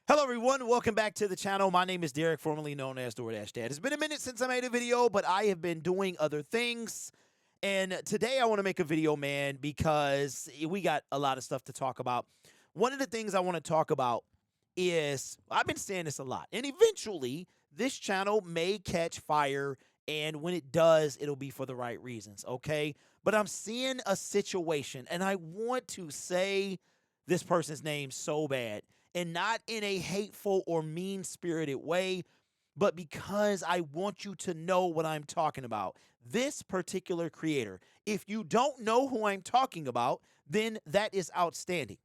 Hello everyone, welcome back to the channel. My name is Derek, formerly known as DoorDash Dad. It's been a minute since I made a video, but I have been doing other things. And today I want to make a video, man, because we got a lot of stuff to talk about. One of the things I want to talk about is, I've been saying this a lot, and eventually this channel may catch fire, and when it does, it'll be for the right reasons, okay? But I'm seeing a situation, and I want to say this person's name so bad, and not in a hateful or mean-spirited way, but because I want you to know what I'm talking about. This particular creator, if you don't know who I'm talking about, then that is outstanding,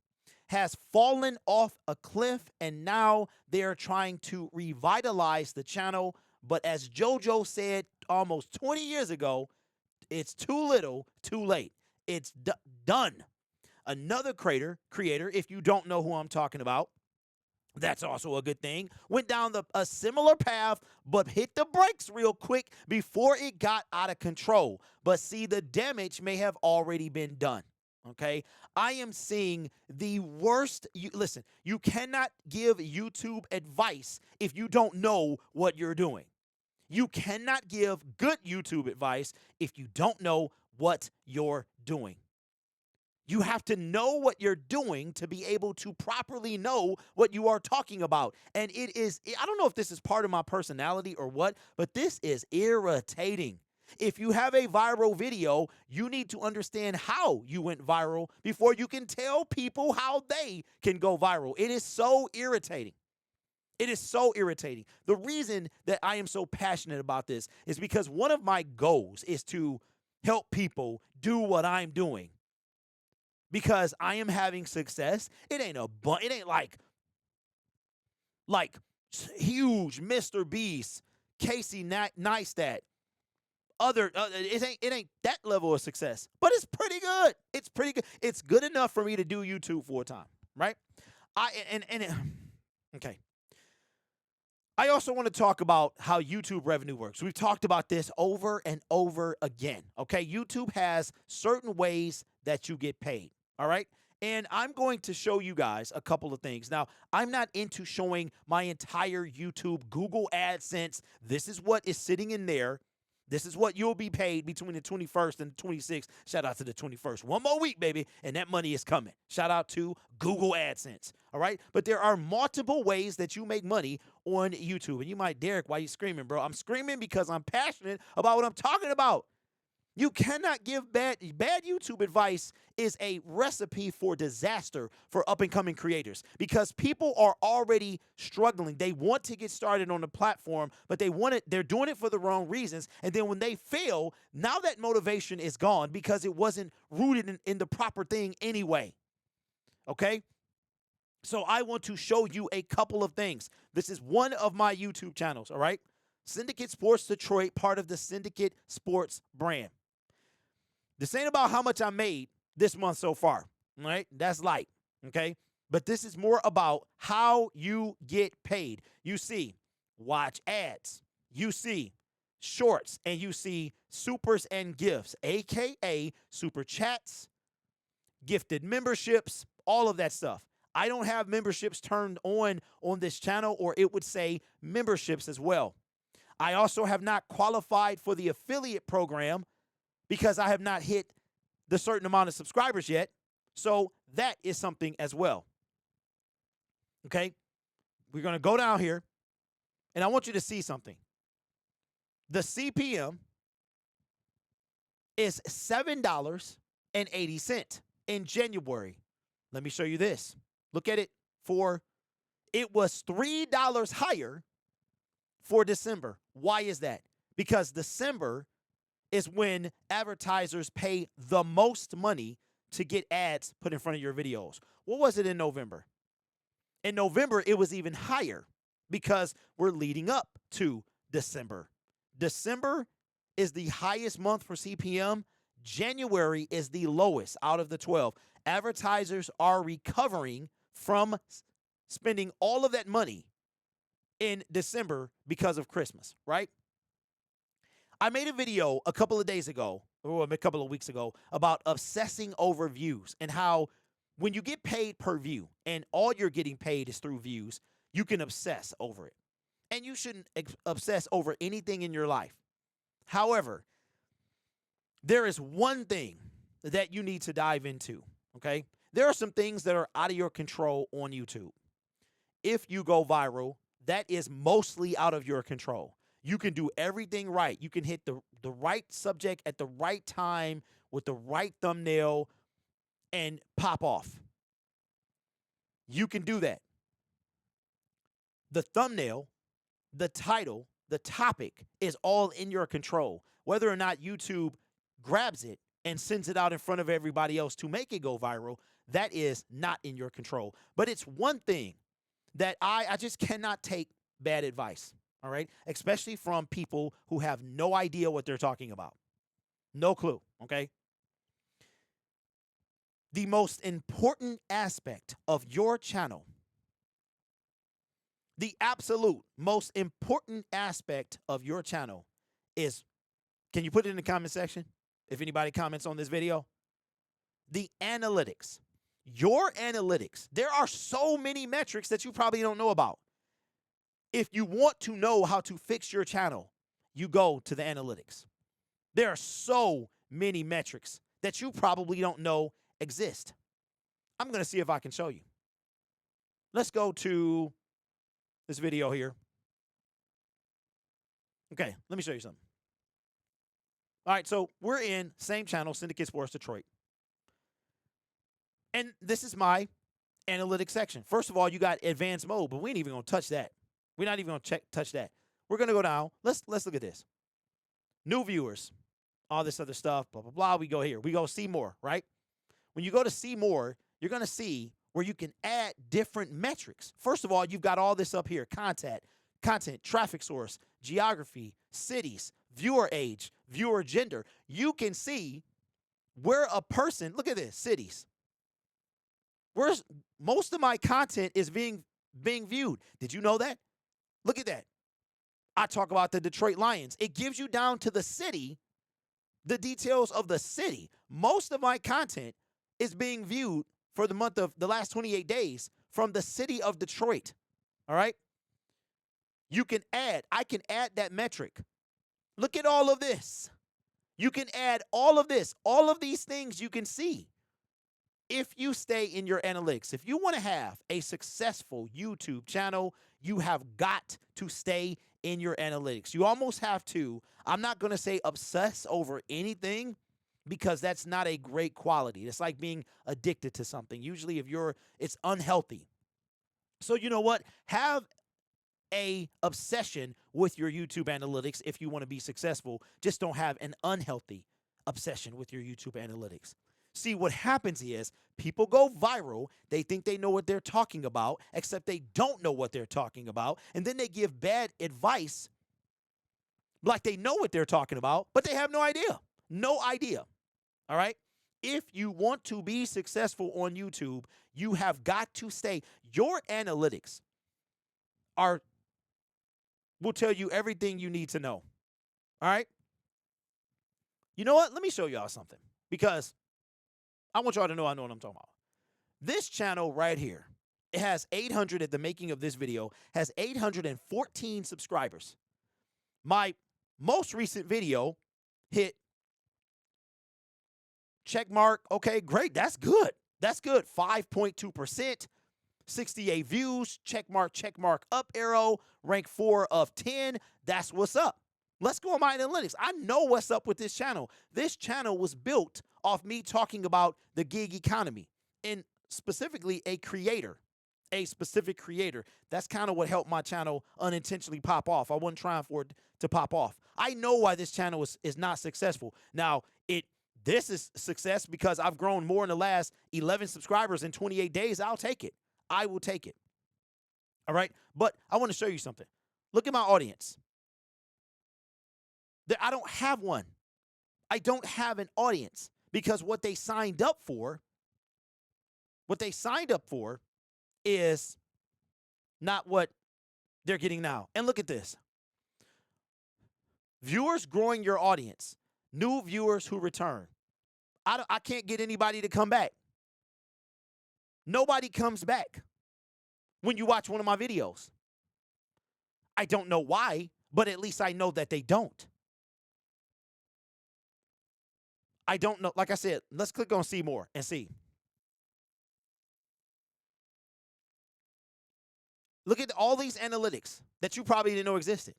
has fallen off a cliff, and now they're trying to revitalize the channel. But as JoJo said almost 20 years ago, it's too little, too late. It's done. Another creator, if you don't know who I'm talking about, that's also a good thing, went down a similar path, but hit the brakes real quick before it got out of control. But see, the damage may have already been done. Okay, I am seeing the worst. Listen, you cannot give YouTube advice if you don't know what you're doing. You cannot give good YouTube advice if you don't know what you're doing. You have to know what you're doing to be able to properly know what you are talking about. And it is, I don't know if this is part of my personality or what, but this is irritating. If you have a viral video, you need to understand how you went viral before you can tell people how they can go viral. It is so irritating. It is so irritating. The reason that I am so passionate about this is because one of my goals is to help people do what I'm doing. Because I am having success. It ain't like huge Mr. Beast, Casey Neistat, it ain't that level of success, but it's pretty good. It's pretty good. It's good enough for me to do YouTube full time, right? Okay. I also want to talk about how YouTube revenue works. We've talked about this over and over again. Okay, YouTube has certain ways that you get paid. All right. And I'm going to show you guys a couple of things. Now, I'm not into showing my entire YouTube Google AdSense. This is what is sitting in there. This is what you'll be paid between the 21st and the 26th. Shout out to the 21st. One more week, baby, and that money is coming. Shout out to Google AdSense. All right. But there are multiple ways that you make money on YouTube. And you might, Derek, why are you screaming, bro? I'm screaming because I'm passionate about what I'm talking about. You cannot give bad YouTube advice is a recipe for disaster for up-and-coming creators because people are already struggling. They want to get started on the platform, but they're doing it for the wrong reasons. And then when they fail, now that motivation is gone because it wasn't rooted in the proper thing anyway. Okay? So I want to show you a couple of things. This is one of my YouTube channels, all right? Syndicate Sports Detroit, part of the Syndicate Sports brand. This ain't about how much I made this month so far, right? That's light, okay? But this is more about how you get paid. You see, watch ads. You see, shorts, and you see supers and gifts, a.k.a. super chats, gifted memberships, all of that stuff. I don't have memberships turned on this channel, or it would say memberships as well. I also have not qualified for the affiliate program because I have not hit the certain amount of subscribers yet. So that is something as well. Okay? We're going to go down here, and I want you to see something. The CPM is $7.80 in January. Let me show you this. Look at it it was $3 higher for December. Why is that? Because December is when advertisers pay the most money to get ads put in front of your videos. What was it in November? In November, it was even higher because we're leading up to December. December is the highest month for CPM. January is the lowest out of the 12. Advertisers are recovering from spending all of that money in December because of Christmas, right? I made a video a couple of days ago, or a couple of weeks ago, about obsessing over views and how when you get paid per view and all you're getting paid is through views, You can obsess over it. And you shouldn't obsess over anything in your life. However, there is one thing that you need to dive into, okay? There are some things that are out of your control on YouTube. If you go viral, that is mostly out of your control. You can do everything right. You can hit the right subject at the right time with the right thumbnail and pop off. You can do that. The thumbnail, the title, the topic is all in your control. Whether or not YouTube grabs it and sends it out in front of everybody else to make it go viral, that is not in your control. But it's one thing that I just cannot take bad advice, all right? Especially from people who have no idea what they're talking about. No clue, okay? The most important aspect of your channel, the absolute most important aspect of your channel is, can you put it in the comment section if anybody comments on this video? The analytics. Your analytics. There are so many metrics that you probably don't know about. If you want to know how to fix your channel, you go to the analytics. There are so many metrics that you probably don't know exist. I'm going to see if I can show you. Let's go to this video here. Okay, let me show you something. All right, so we're in same channel, Syndicate Sports Detroit. And this is my analytics section. First of all, you got advanced mode, but we ain't even going to touch that. We're not even going to touch that. We're going to go down. Let's look at this. New viewers, all this other stuff, blah, blah, blah. We go here. We go see more, right? When you go to see more, you're going to see where you can add different metrics. First of all, you've got all this up here: content, traffic source, geography, cities, viewer age, viewer gender. You can see where a person, look at this, cities. Where's most of my content is being viewed. Did you know that? Look at that. I talk about the Detroit Lions. It gives you down to the city, the details of the city. Most of my content is being viewed for the month of the last 28 days from the city of Detroit. All right? I can add that metric. Look at all of this. You can add all of this. All of these things you can see. If you stay in your analytics, if you want to have a successful YouTube channel, you have got to stay in your analytics. You almost have to, I'm not going to say obsess over anything, because that's not a great quality. It's like being addicted to something. Usually it's unhealthy. So you know what? Have a obsession with your YouTube analytics if you want to be successful. Just don't have an unhealthy obsession with your YouTube analytics. See, what happens is people go viral. They think they know what they're talking about, except they don't know what they're talking about. And then they give bad advice like they know what they're talking about, but they have no idea. No idea. All right? If you want to be successful on YouTube, you have got to stay. Your analytics will tell you everything you need to know. All right? You know what? Let me show y'all something, because I want y'all to know I know what I'm talking about. This channel right here, it has 800 at the making of this video, has 814 subscribers. My most recent video hit check mark. Okay, great. That's good. That's good. 5.2%, 68 views, check mark, up arrow, rank 4 of 10. That's what's up. Let's go on my analytics. I know what's up with this channel. This channel was built off me talking about the gig economy, and specifically a specific creator. That's kind of what helped my channel unintentionally pop off. I wasn't trying for it to pop off. I know why this channel is not successful. Now, this is success because I've grown more in the last 11 subscribers in 28 days. I'll take it. I will take it. All right? But I want to show you something. Look at my audience. I don't have one. I don't have an audience, because what they signed up for is not what they're getting now. And look at this. Viewers growing your audience. New viewers who return. I can't get anybody to come back. Nobody comes back. when you watch one of my videos. I don't know why, but at least I know that they don't. I don't know. Like I said, let's click on see more and see. Look at all these analytics that you probably didn't know existed.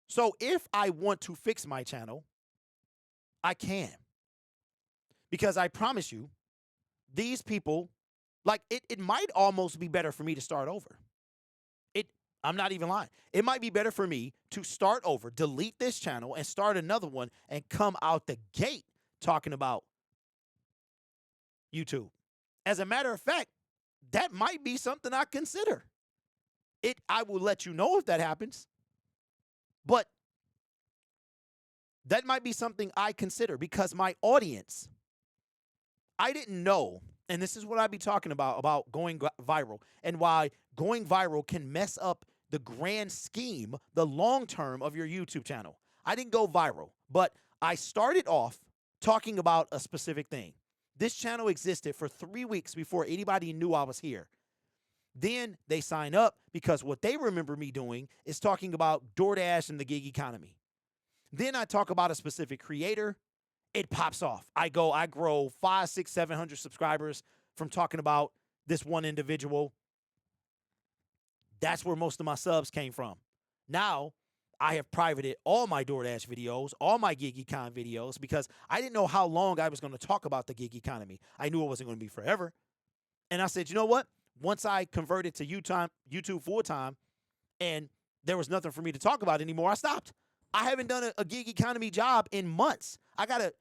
So if I want to fix my channel, I can. Because I promise you, these people, like it might almost be better for me to start over. I'm not even lying. It might be better for me to start over, delete this channel, and start another one and come out the gate talking about YouTube. As a matter of fact, that might be something I consider. I will let you know if that happens. But that might be something I consider because my audience, I didn't know, and this is what I be talking about going viral and why going viral can mess up the grand scheme, the long term of your YouTube channel. I didn't go viral, but I started off talking about a specific thing. This channel existed for 3 weeks before anybody knew I was here. Then they sign up because what they remember me doing is talking about DoorDash and the gig economy. Then I talk about a specific creator. It pops off. I grow 500, 600, 700 subscribers from talking about this one individual. That's where most of my subs came from. Now, I have privated all my DoorDash videos, all my gig econ videos, because I didn't know how long I was going to talk about the gig economy. I knew it wasn't going to be forever. And I said, you know what? Once I converted to YouTube full-time and there was nothing for me to talk about anymore, I stopped. I haven't done a gig economy job in months. I got an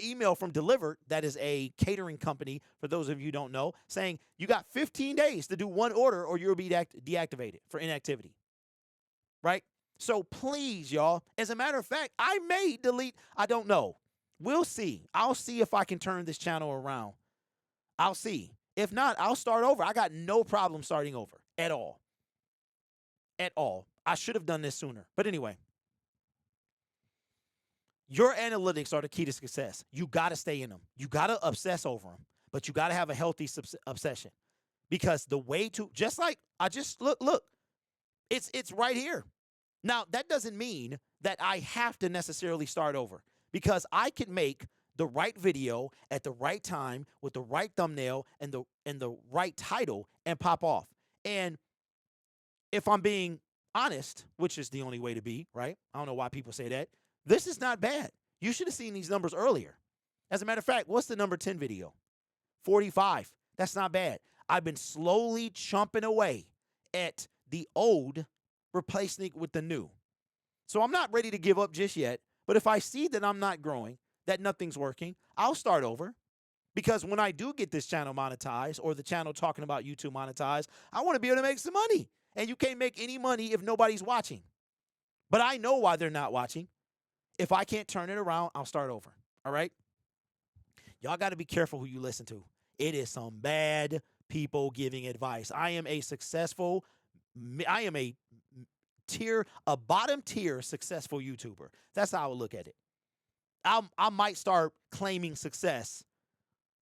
email from Delivered, that is a catering company, for those of you who don't know, saying you got 15 days to do one order or you'll be deactivated for inactivity, right? So please, y'all, as a matter of fact, I may delete, I don't know. We'll see. I'll see if I can turn this channel around. I'll see. If not, I'll start over. I got no problem starting over at all. At all. I should have done this sooner. But anyway. Your analytics are the key to success. You got to stay in them. You got to obsess over them, but you got to have a healthy obsession, because the way to, just like I just look, it's right here. Now, that doesn't mean that I have to necessarily start over, because I can make the right video at the right time with the right thumbnail and the right title and pop off. And if I'm being honest, which is the only way to be, right? I don't know why people say that. This is not bad. You should have seen these numbers earlier. As a matter of fact, what's the number 10 video? 45. That's not bad. I've been slowly chomping away at the old, replacing it with the new. So I'm not ready to give up just yet. But if I see that I'm not growing, that nothing's working, I'll start over. Because when I do get this channel monetized, or the channel talking about YouTube monetized, I want to be able to make some money. And you can't make any money if nobody's watching. But I know why they're not watching. If I can't turn it around, I'll start over. All right? Y'all got to be careful who you listen to. It is some bad people giving advice. I am a bottom tier successful YouTuber. That's how I would look at it. I might start claiming success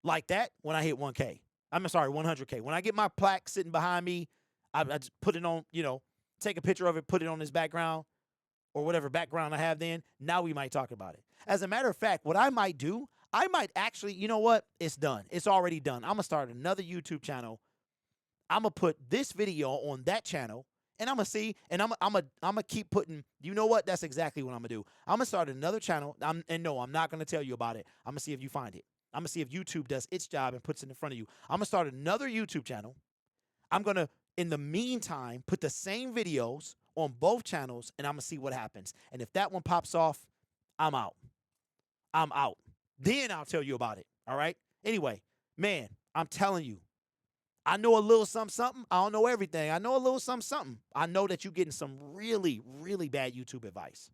like that when I hit 1K. I'm sorry, 100K. When I get my plaque sitting behind me, I just put it on, take a picture of it, put it on this background, or whatever background I have then. Now we might talk about it. As a matter of fact, what I might do, I might actually, you know what? It's done. It's already done. I'm going to start another YouTube channel. I'm going to put this video on that channel, and I'm going to see, and I'm going to keep putting, you know what? That's exactly what I'm going to do. I'm going to start another channel, and no, I'm not going to tell you about it. I'm going to see if you find it. I'm going to see if YouTube does its job and puts it in front of you. I'm going to start another YouTube channel. I'm going to, in the meantime, put the same videos on both channels, and I'm going to see what happens. And if that one pops off, I'm out. I'm out. Then I'll tell you about it, all right? Anyway, man, I'm telling you, I know a little something. I don't know everything. I know a little something. I know that you're getting some really, really bad YouTube advice.